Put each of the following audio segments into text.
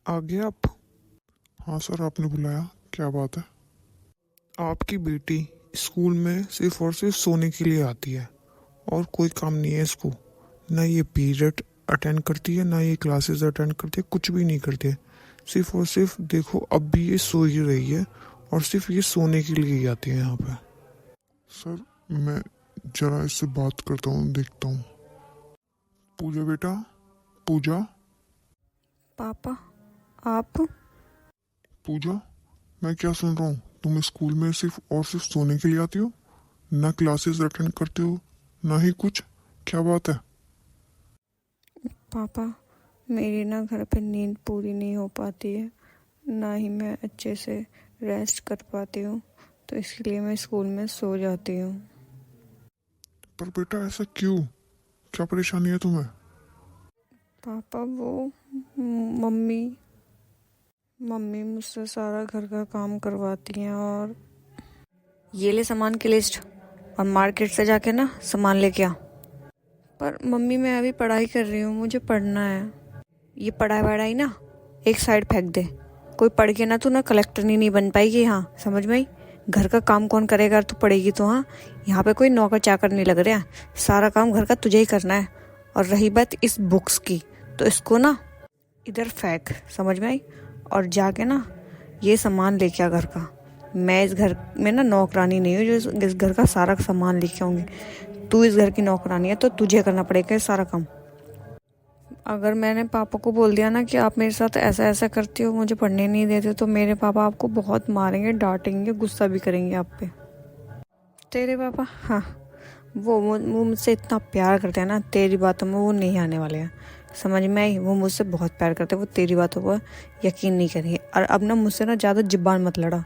आ गए आप? हाँ सर, आपने बुलाया, क्या बात है? आपकी बेटी स्कूल में सिर्फ और सिर्फ सोने के लिए आती है और कोई काम नहीं है इसको। ना ये पीरियड अटेंड करती है, ना ये क्लासेस अटेंड करती है, कुछ भी नहीं करती है। सिर्फ और सिर्फ देखो, अब भी ये सो ही रही है और सिर्फ ये सोने के लिए ही आती है यहाँ पे। सर, मैं जरा इससे बात करता हूँ, देखता हूँ। पूजा बेटा, पूजा। पापा, आप? पूजा, मैं क्या सुन रहा हूँ? तुम स्कूल में सिर्फ और सिर्फ सोने के लिए आती हो, ना क्लासेस अटेंड करते हो, ना ही कुछ। क्या बात है? पापा, मेरी ना घर पे नींद पूरी नहीं हो पाती है, ना ही मैं अच्छे से रेस्ट कर पाती हूँ, तो इसलिए मैं स्कूल में सो जाती हूँ। पर बेटा, ऐसा क्यों? क्या परेशानी है तुम्हें? पापा, वो मम्मी मम्मी मुझसे सारा घर का काम करवाती हैं और ये ले सामान की लिस्ट और मार्केट से जाके ना सामान लेके आ। पर मम्मी, मैं अभी पढ़ाई कर रही हूँ, मुझे पढ़ना है। ये पढ़ाई वढ़ाई ना एक साइड फेंक दे। कोई पढ़ के ना तू ना कलेक्टर नहीं बन पाएगी। हाँ, समझ में आई? घर का काम कौन करेगा? तू पढ़ेगी तो। हाँ, यहाँ पे कोई नौकर चाकर नहीं लग रहा, सारा काम घर का तुझे ही करना है। और रही बात इस बुक्स की, तो इसको ना इधर फेंक, समझ में आई? और जाके ना ये सामान लेके आ घर का। मैं इस घर में ना नौकरानी नहीं हूँ जो इस घर का सारा सामान लेके आऊँगी। तू इस घर की नौकरानी है, तो तुझे करना पड़ेगा ये सारा काम। अगर मैंने पापा को बोल दिया ना कि आप मेरे साथ ऐसा ऐसा करती हो, मुझे पढ़ने नहीं देते, तो मेरे पापा आपको बहुत मारेंगे, डांटेंगे, गुस्सा भी करेंगे आप पे। तेरे पापा, हाँ, वो मुझसे इतना प्यार करते हैं ना, तेरी बातों में वो नहीं आने वाले हैं। समझ में आई? वो मुझसे बहुत प्यार करते हैं, वो तेरी बातों पर यकीन नहीं करेंगे। और अब ना मुझसे ना ज़्यादा जुबान मत लड़ा,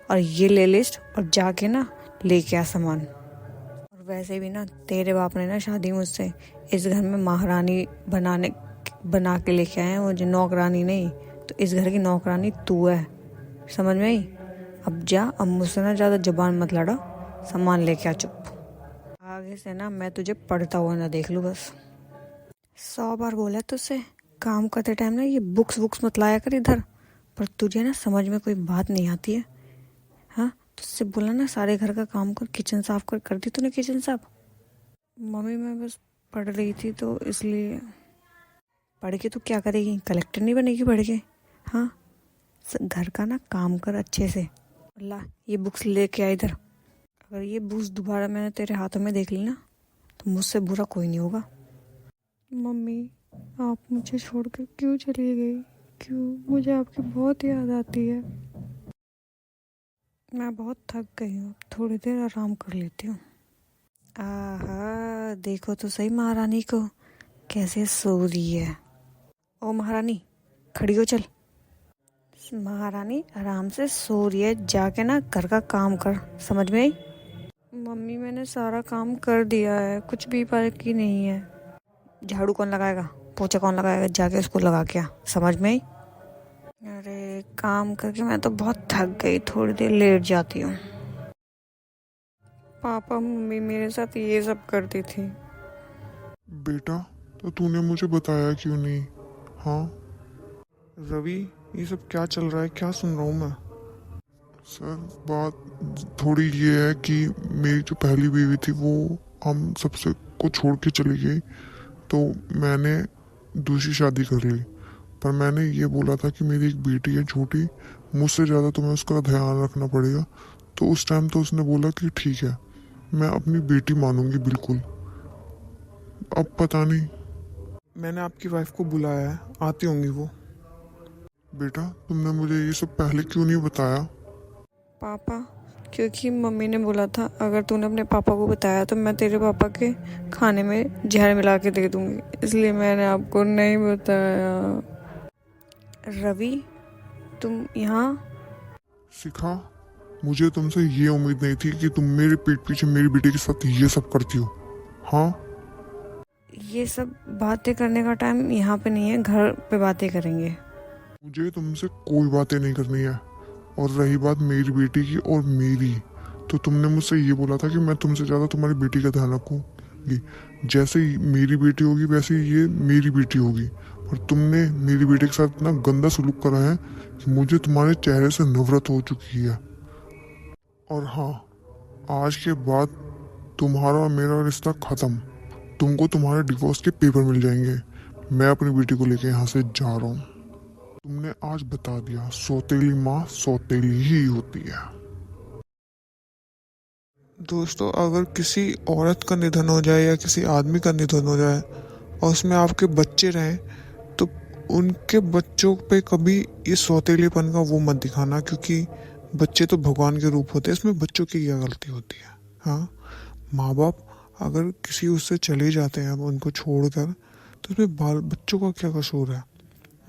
और ये ले लिस्ट और जाके ना लेके आ सामान। और वैसे भी ना तेरे बाप ने ना शादी मुझसे इस घर में महारानी बना के लेके आए हैं, मुझे नौकरानी नहीं। तो इस घर की नौकरानी तू है, समझ में आई? अब जा, अब मुझसे ना ज़्यादा जुबान मत लड़ा, सामान लेके आ चुप। आगे से ना मैं तुझे पढ़ता हुआ ना देख लूँ बस। 100 बार बोला तुझसे काम करते टाइम ना ये बुक्स वुक्स मत लाया कर इधर। पर तुझे ना समझ में कोई बात नहीं आती है। हाँ, तुझसे बोला ना सारे घर का काम कर, किचन साफ कर दी तूने किचन साफ? मम्मी, मैं बस पढ़ रही थी तो इसलिए। पढ़ के तू क्या करेगी? कलेक्टर नहीं बनेगी पढ़ के? हाँ, घर का ना काम कर अच्छे से। ला ये बुक्स लेके आ इधर। अगर ये बुक्स दोबारा मैंने तेरे हाथों में देख ली ना, तो मुझसे बुरा कोई नहीं होगा। मम्मी, आप मुझे छोड़कर क्यों चली गई? क्यों? मुझे आपकी बहुत याद आती है। मैं बहुत थक गई हूँ, थोड़ी देर आराम कर लेती हूँ। आहा, देखो तो सही महारानी को, कैसे सो रही है। ओ महारानी, खड़ी हो, चल। महारानी आराम से सो रही है, जाके ना घर का काम कर, समझ में आई? मम्मी, मैंने सारा काम कर दिया है, कुछ भी बाकी नहीं है। झाड़ू कौन लगाएगा? पोछा कौन लगाएगा? जाके उसको लगा के आ, समझ में आई? अरे काम करके मैं तो बहुत थक गई, थोड़ी देर लेट जाती हूँ। पापा, मम्मी मेरे साथ ये सब करती थी। बेटा, तो तूने मुझे बताया क्यों नहीं? हाँ रवि, ये सब क्या चल रहा है? क्या सुन रहा हूँ मैं? सर, बात थोड़ी ये है कि मेरी जो पहली बीवी थी वो हम सबसे को छोड़ के चली गई, तो मैंने दूसरी शादी कर ली। पर मैंने ये बोला था कि मेरी एक बेटी है छोटी, मुझसे ज़्यादा तुम्हें उसका ध्यान रखना पड़ेगा। तो उस टाइम तो उसने बोला कि ठीक है, मैं अपनी बेटी मानूंगी बिल्कुल। अब पता नहीं। मैंने आपकी वाइफ को बुलाया है, आती होंगी वो। बेटा, तुमने मुझे ये सब पहले क्यों नहीं बताया? पापा, क्योंकि मम्मी ने बोला था अगर तूने अपने पापा को बताया तो मैं तेरे पापा के खाने में जहर मिला के दे दूंगी, इसलिए मैंने आपको नहीं बताया। रवि, तुम यहाँ? सिखा, मुझे तुमसे ये उम्मीद नहीं थी कि तुम मेरे पीठ पीछे मेरी बेटी के साथ ये सब करती हो। हाँ, ये सब बातें करने का टाइम यहाँ पे नहीं है, घर पे बातें करेंगे। मुझे तुमसे कोई बातें नहीं करनी है। और रही बात मेरी बेटी की और मेरी, तो तुमने मुझसे ये बोला था कि मैं तुमसे ज़्यादा तुम्हारी बेटी का ध्यान रखूंगी। जैसे ही मेरी बेटी होगी वैसे ही ये मेरी बेटी होगी। और तुमने मेरी बेटी के साथ इतना गंदा सलूक करा है कि मुझे तुम्हारे चेहरे से नफरत हो चुकी है। और हाँ, आज के बाद तुम्हारा और मेरा रिश्ता खत्म। तुमको तुम्हारे डिवोर्स के पेपर मिल जाएंगे। मैं अपनी बेटी को लेके यहाँ से जा रहा हूँ। तुमने आज बता दिया, सौतेली माँ सौतेली ही होती है। दोस्तों, अगर किसी औरत का निधन हो जाए या किसी आदमी का निधन हो जाए और उसमें आपके बच्चे रहें, तो उनके बच्चों पे कभी ये सौतेलीपन का वो मत दिखाना, क्योंकि बच्चे तो भगवान के रूप होते हैं। इसमें बच्चों की क्या गलती होती है? हाँ, माँ बाप अगर किसी उससे चले जाते हैं उनको छोड़कर, तो उसमें बाल बच्चों का क्या कसूर है?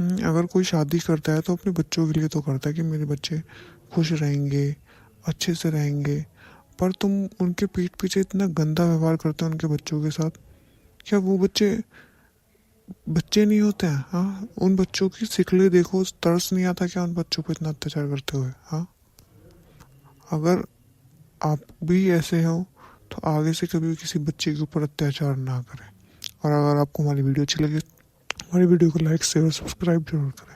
अगर कोई शादी करता है तो अपने बच्चों के लिए तो करता है कि मेरे बच्चे खुश रहेंगे, अच्छे से रहेंगे। पर तुम उनके पीठ पीछे इतना गंदा व्यवहार करते हो उनके बच्चों के साथ। क्या वो बच्चे बच्चे नहीं होते हैं? हाँ, उन बच्चों की शिकलें देखो, तरस नहीं आता क्या उन बच्चों पर इतना अत्याचार करते हुए? हाँ, अगर आप भी ऐसे हो तो आगे से कभी किसी बच्चे के ऊपर अत्याचार ना करें। और अगर आपको हमारी वीडियो अच्छी लगे, हमारी वीडियो को लाइक शेयर और सब्सक्राइब जरूर करें।